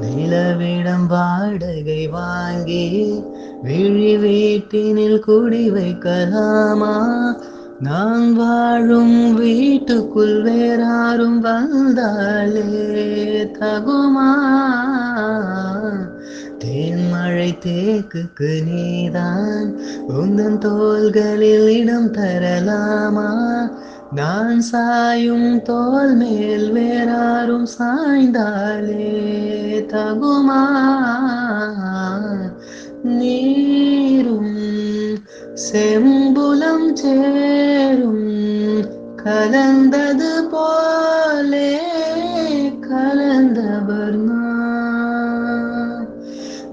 நிலவிடம் வாடகை வாங்கி விழி வீட்டினில் குடி வைக்கலாமா? நான் வாழும் வீட்டுக்குள் வேறாரும் வந்தாலே தகுமா? தேன்மழை தேக்குக்கு நீதான் உந்தன் தோள்களில் இடம் தரலாமா? நான் சாயும் தோள் மேல் வேறாரும் சாய்ந்தாலே தகுமா? நீரும் செம்புலம் சேரும் கலந்தது போலே கலந்தவர் நான்.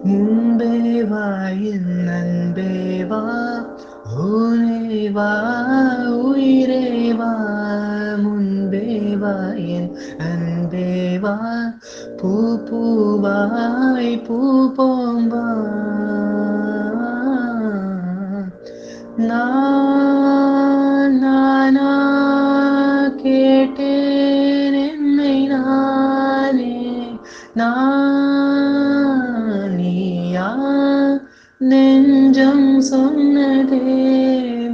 முன்பே வா என் அன்பே வா, ஊனே வா உயிரே வா. முன்பே வா என் அன்பே வா, பூ பூவாய் பூ போம்பா. நானா கேட்டேன் என்னை நானே, நீயா நெஞ்சம் சொன்னதே.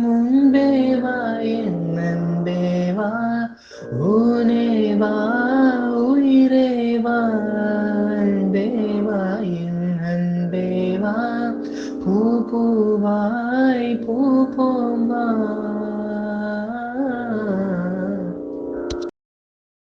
முன்பே வா என் அன்பே வா, ஊனே வா உயிரே வா. அன்பே வா என் அன்பே வா, பூ பூவாய் பூ போம்பா.